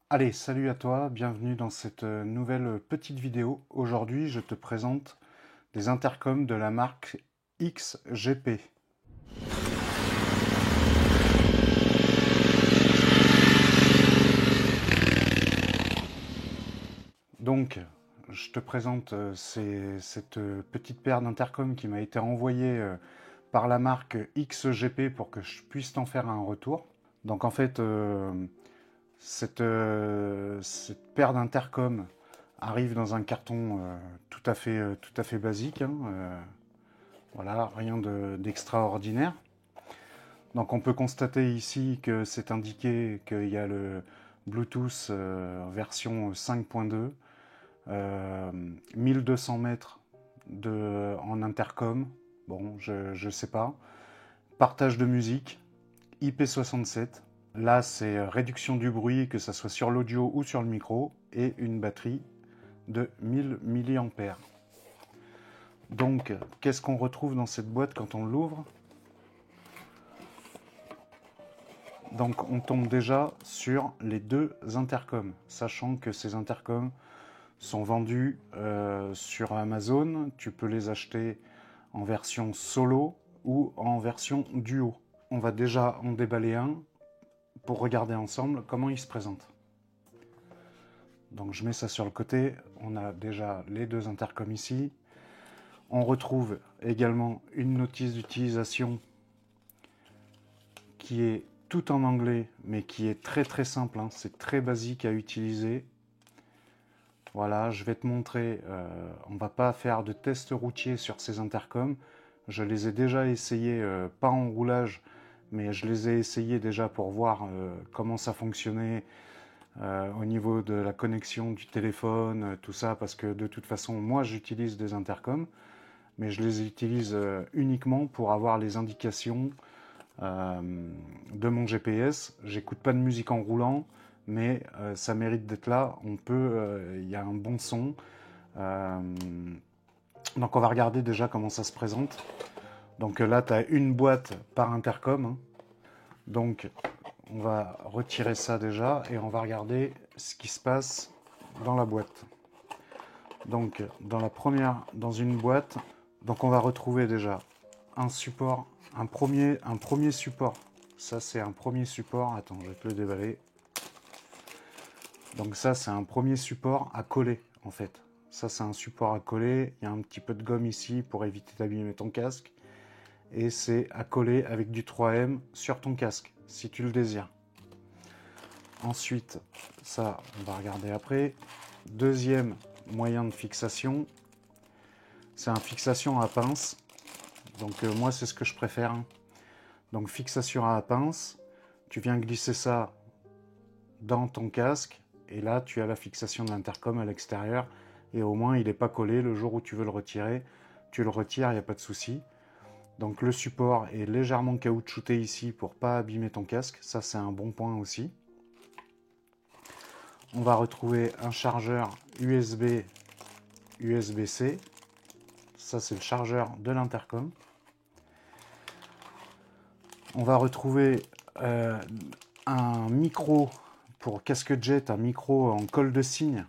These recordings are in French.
Allez, salut à toi, bienvenue dans cette nouvelle petite vidéo. Aujourd'hui, je te présente des intercoms de la marque XGP. Donc, je te présente cette petite paire d'intercoms qui m'a été envoyée par la marque XGP pour que je puisse t'en faire un retour. Donc en fait, cette paire d'intercoms arrive dans un carton tout à fait basique, hein, voilà, rien d'extraordinaire. Donc on peut constater ici que c'est indiqué qu'il y a le Bluetooth version 5.2, 1200 mètres en intercom, bon je sais pas, partage de musique, IP67, là c'est réduction du bruit que ce soit sur l'audio ou sur le micro, et une batterie de 1000 mAh. Donc qu'est-ce qu'on retrouve dans cette boîte quand on l'ouvre? Donc on tombe déjà sur les deux intercoms, sachant que ces intercoms sont vendus sur Amazon. Tu peux les acheter en version solo ou en version duo. On va déjà en déballer un pour regarder ensemble comment il se présente. Donc je mets ça sur le côté, on a déjà les deux intercoms ici. On retrouve également une notice d'utilisation qui est tout en anglais, mais qui est très très simple, hein. C'est très basique à utiliser. Voilà, je vais te montrer, on ne va pas faire de test routier sur ces intercoms. Je les ai déjà essayés, pas en roulage, mais je les ai essayés déjà pour voir comment ça fonctionnait au niveau de la connexion du téléphone, tout ça, parce que de toute façon, moi j'utilise des intercoms, mais je les utilise uniquement pour avoir les indications de mon GPS. J'écoute pas de musique en roulant, mais ça mérite d'être là. Il y a un bon son. Euh, donc on va regarder déjà comment ça se présente. Donc là, tu as une boîte par intercom, hein. Donc on va retirer ça déjà et on va regarder ce qui se passe dans la boîte. Donc dans une boîte, donc on va retrouver déjà un support, un premier support. Ça c'est un premier support. Attends, je vais te le déballer. Donc ça c'est un premier support à coller en fait. Ça c'est un support à coller. Il y a un petit peu de gomme ici pour éviter d'abîmer ton casque. Et c'est à coller avec du 3M sur ton casque si tu le désires. Ensuite, ça on va regarder après. Deuxième moyen de fixation, c'est un fixation à pince. Donc moi c'est ce que je préfère, hein. Donc fixation à pince, tu viens glisser ça dans ton casque et là tu as la fixation de l'intercom à l'extérieur et au moins il n'est pas collé. Le jour où tu veux le retirer, tu le retires, il n'y a pas de souci. Donc le support est légèrement caoutchouté ici pour pas abîmer ton casque, ça c'est un bon point aussi. On va retrouver un chargeur USB USB-C, ça c'est le chargeur de l'intercom. On va retrouver un micro pour casque jet, un micro en colle de cygne.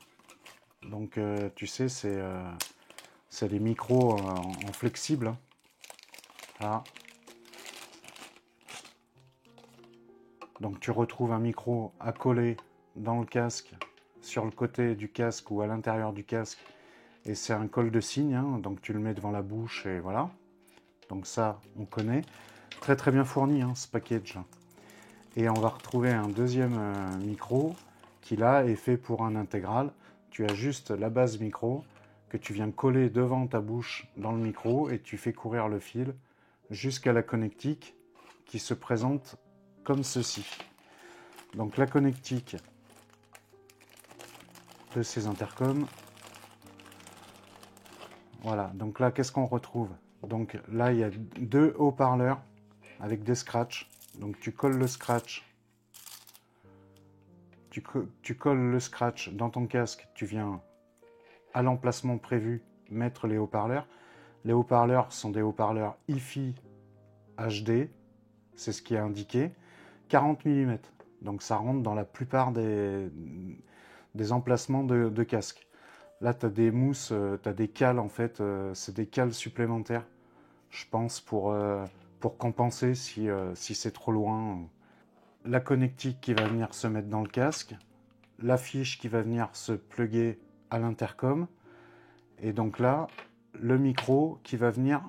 Donc tu sais, c'est des micros en flexible, hein. Là. Donc tu retrouves un micro à coller dans le casque, sur le côté du casque ou à l'intérieur du casque. Et c'est un col de cygne, hein, donc tu le mets devant la bouche et voilà. Donc ça, on connaît. Très très bien fourni, hein, ce package. Et on va retrouver un deuxième micro qui là est fait pour un intégral. Tu as juste la base micro que tu viens coller devant ta bouche dans le micro et tu fais courir le fil jusqu'à la connectique qui se présente comme ceci. Donc la connectique de ces intercoms. Voilà, donc là qu'est-ce qu'on retrouve? Donc là il y a deux haut-parleurs avec des scratchs. Donc tu colles le scratch. Tu colles le scratch dans ton casque, tu viens à l'emplacement prévu mettre les haut-parleurs. Les haut-parleurs sont des haut-parleurs hi-fi HD, c'est ce qui est indiqué, 40 mm. Donc ça rentre dans la plupart des emplacements de casque. Là, tu as des mousses, tu as des cales en fait, c'est des cales supplémentaires, je pense, pour compenser si c'est trop loin. La connectique qui va venir se mettre dans le casque, la fiche qui va venir se plugger à l'intercom, et donc là, le micro qui va venir,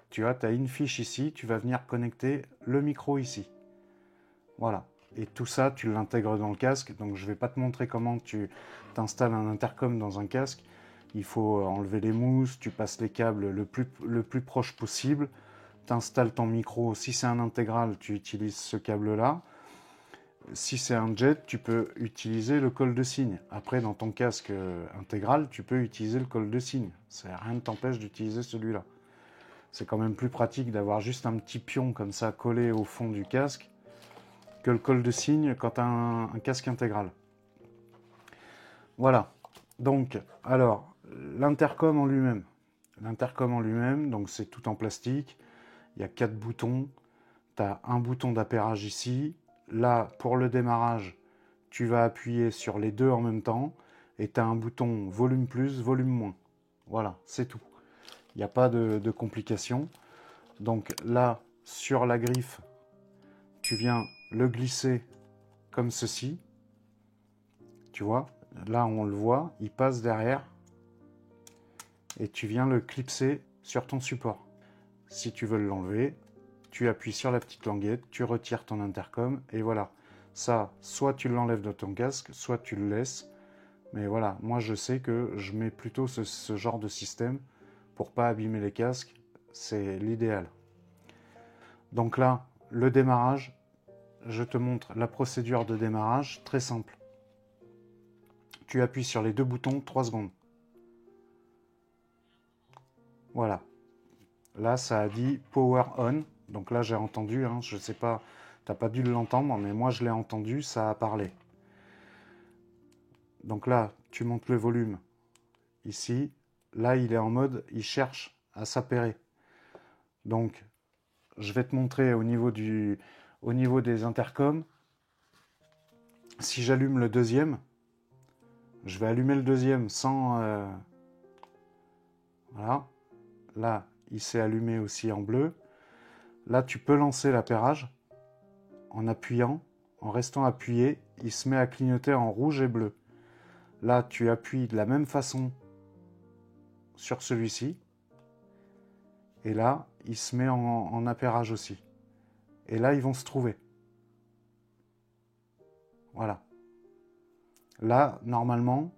tu vois, tu as une fiche ici, tu vas venir connecter le micro ici. Voilà. Et tout ça, tu l'intègres dans le casque. Donc, je ne vais pas te montrer comment tu t'installes un intercom dans un casque. Il faut enlever les mousses, tu passes les câbles le plus proche possible. Tu installes ton micro. Si c'est un intégral, tu utilises ce câble-là. Si c'est un jet, tu peux utiliser le col de cygne. Après, dans ton casque intégral, tu peux utiliser le col de cygne. Rien ne t'empêche d'utiliser celui-là. C'est quand même plus pratique d'avoir juste un petit pion comme ça collé au fond du casque que le col de cygne quand tu as un casque intégral. Voilà. Donc, alors, l'intercom en lui-même. L'intercom en lui-même, donc c'est tout en plastique. Il y a 4 boutons. Tu as un bouton d'appairage ici. Là, pour le démarrage, tu vas appuyer sur les deux en même temps. Et tu as un bouton volume plus, volume moins. Voilà, c'est tout. Il n'y a pas de complications. Donc là, sur la griffe, tu viens le glisser comme ceci. Tu vois, là on le voit, il passe derrière. Et tu viens le clipser sur ton support. Si tu veux l'enlever, tu appuies sur la petite languette, tu retires ton intercom et voilà. Ça, soit tu l'enlèves de ton casque, soit tu le laisses. Mais voilà, moi je sais que je mets plutôt ce genre de système pour pas abîmer les casques. C'est l'idéal. Donc là, le démarrage, je te montre la procédure de démarrage, très simple. Tu appuies sur les deux boutons 3 secondes. Voilà. Là, ça a dit Power On. Donc là, j'ai entendu, hein, je sais pas, tu n'as pas dû l'entendre, mais moi je l'ai entendu, ça a parlé. Donc là, tu montes le volume ici. Là, il est en mode, il cherche à s'appairer. Donc, je vais te montrer au niveau des intercoms. Si j'allume le deuxième, je vais allumer le deuxième sans... voilà. Là, il s'est allumé aussi en bleu. Là, tu peux lancer l'appairage en appuyant, en restant appuyé. Il se met à clignoter en rouge et bleu. Là, tu appuies de la même façon sur celui-ci. Et là, il se met en appairage aussi. Et là, ils vont se trouver. Voilà. Là, normalement,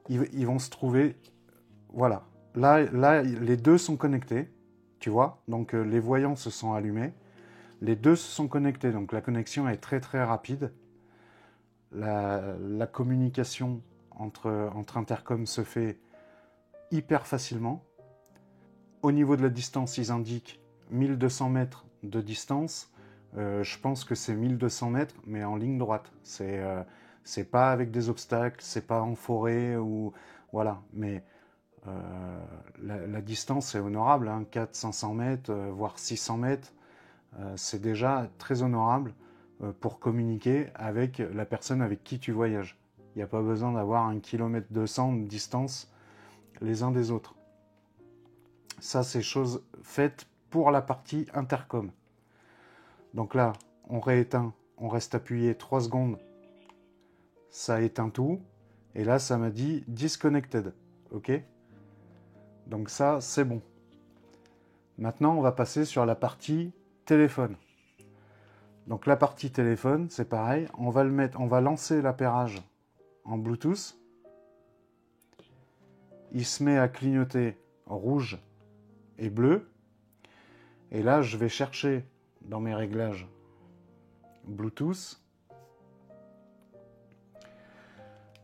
ils vont se trouver. Voilà. Là, les deux sont connectés. Tu vois? Donc, les voyants se sont allumés. Les deux se sont connectés. Donc, la connexion est très, très rapide. La communication entre intercoms se fait hyper facilement. Au niveau de la distance, ils indiquent 1200 mètres de distance. Je pense que c'est 1200 mètres, mais en ligne droite. C'est pas avec des obstacles, c'est pas en forêt ou voilà. Mais la distance est honorable, hein, 400-500 mètres, voire 600 mètres. C'est déjà très honorable pour communiquer avec la personne avec qui tu voyages. Il n'y a pas besoin d'avoir 1,2 km de distance les uns des autres. Ça, c'est chose faite pour la partie intercom. Donc là, on rééteint, on reste appuyé 3 secondes, ça éteint tout. Et là, ça m'a dit disconnected. OK? Donc ça, c'est bon. Maintenant, on va passer sur la partie téléphone. Donc la partie téléphone, c'est pareil. On va lancer l'appairage en Bluetooth. Il se met à clignoter rouge et bleu. Et là, je vais chercher dans mes réglages Bluetooth.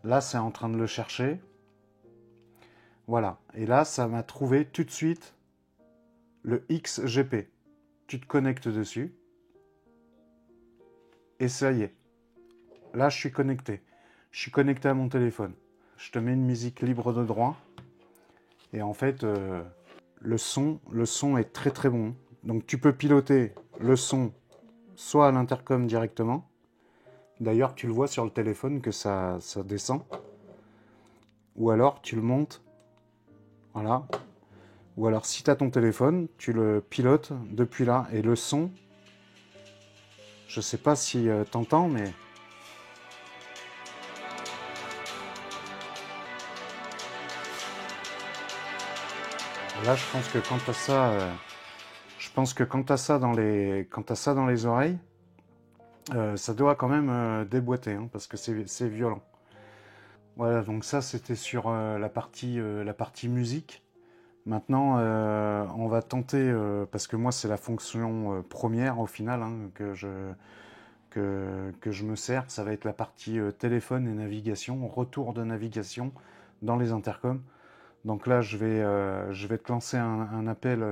Là, c'est en train de le chercher. Voilà. Et là, ça m'a trouvé tout de suite le XGP. Tu te connectes dessus. Et ça y est. Là, je suis connecté. Je suis connecté à mon téléphone. Je te mets une musique libre de droit. Et en fait, le son est très très bon. Donc tu peux piloter le son soit à l'intercom directement. D'ailleurs, tu le vois sur le téléphone que ça descend. Ou alors, tu le montes. Voilà. Ou alors, si tu as ton téléphone, tu le pilotes depuis là. Et le son, je sais pas si t'entends, mais... Là, je pense que quand tu as ça... je pense que quand tu as ça dans les oreilles, ça doit quand même déboîter, hein, parce que c'est violent. Voilà, donc ça, c'était sur la partie musique. Maintenant, on va tenter, parce que moi, c'est la fonction première au final hein, que je me sers. Ça va être la partie téléphone et navigation, retour de navigation dans les intercoms. Donc là, je vais te lancer un appel.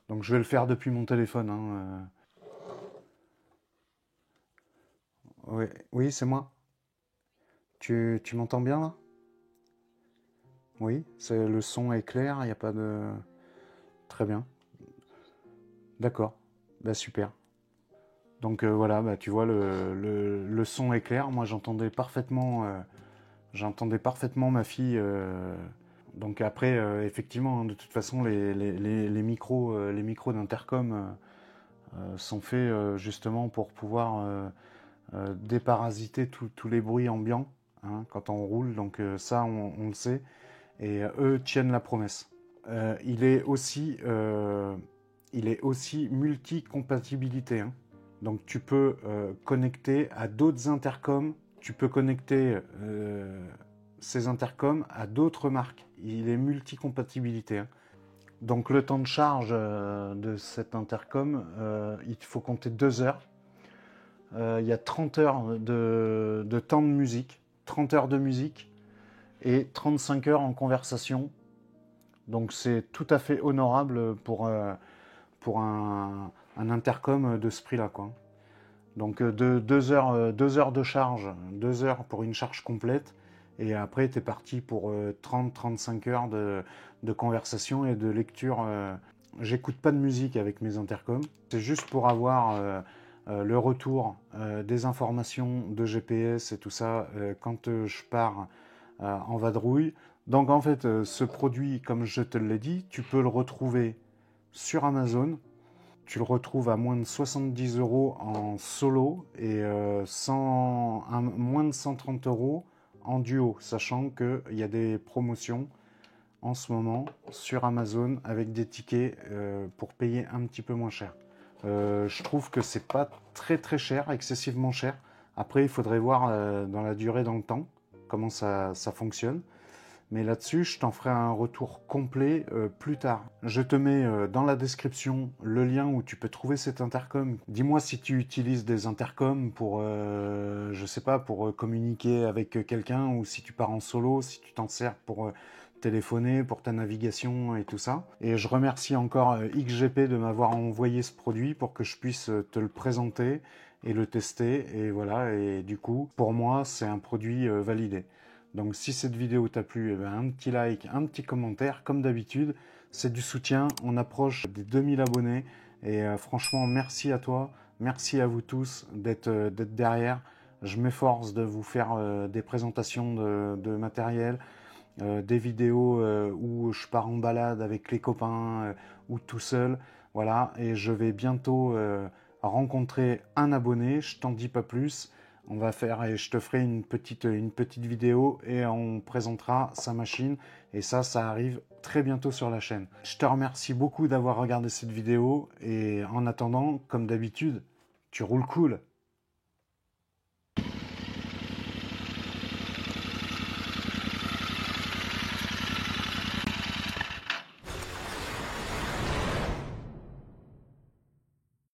Donc je vais le faire depuis mon téléphone. Hein. Oui, oui, c'est moi. Tu m'entends bien là? Oui, le son est clair, il n'y a pas de... Très bien. D'accord. Bah super. Donc voilà, bah, tu vois, le son est clair. Moi, j'entendais parfaitement ma fille. Donc après, effectivement, hein, de toute façon, les micros d'intercom sont faits justement pour pouvoir déparasiter tous les bruits ambiants hein, quand on roule. Donc ça, on le sait. Et eux tiennent la promesse. Il est aussi multi-compatibilité. Hein. Donc tu peux connecter à d'autres intercoms, tu peux connecter ces intercoms à d'autres marques. Il est multi-compatibilité. Hein. Donc le temps de charge de cet intercom, il faut compter 2 heures. Il y a 30 heures de temps de musique, 30 heures de musique et 35 heures en conversation. Donc c'est tout à fait honorable pour un intercom de ce prix-là, quoi. Donc 2 heures de charge, 2 heures pour une charge complète, et après tu es parti pour 30-35 heures de conversation et de lecture. J'écoute pas de musique avec mes intercoms, c'est juste pour avoir le retour des informations de GPS et tout ça quand je pars en vadrouille. Donc en fait, ce produit, comme je te l'ai dit, tu peux le retrouver sur Amazon. Tu le retrouves à moins de 70 euros en solo et moins de 130 euros en duo, sachant qu'il y a des promotions en ce moment sur Amazon avec des tickets pour payer un petit peu moins cher. Je trouve que c'est pas très très cher, excessivement cher. Après, il faudrait voir dans la durée, dans le temps, comment ça fonctionne. Mais là-dessus, je t'en ferai un retour complet plus tard. Je te mets dans la description le lien où tu peux trouver cet intercom. Dis-moi si tu utilises des intercoms pour, je sais pas, pour communiquer avec quelqu'un ou si tu pars en solo, si tu t'en sers pour téléphoner, pour ta navigation et tout ça. Et je remercie encore XGP de m'avoir envoyé ce produit pour que je puisse te le présenter et le tester. Et voilà, et du coup, pour moi, c'est un produit validé. Donc si cette vidéo t'a plu, eh ben, un petit like, un petit commentaire, comme d'habitude, c'est du soutien. On approche des 2000 abonnés et franchement, merci à toi, merci à vous tous d'être derrière. Je m'efforce de vous faire des présentations de matériel, des vidéos où je pars en balade avec les copains ou tout seul. Voilà, et je vais bientôt rencontrer un abonné, je t'en dis pas plus. On va faire et je te ferai une petite vidéo et on présentera sa machine. Et ça arrive très bientôt sur la chaîne. Je te remercie beaucoup d'avoir regardé cette vidéo et en attendant, comme d'habitude, tu roules cool.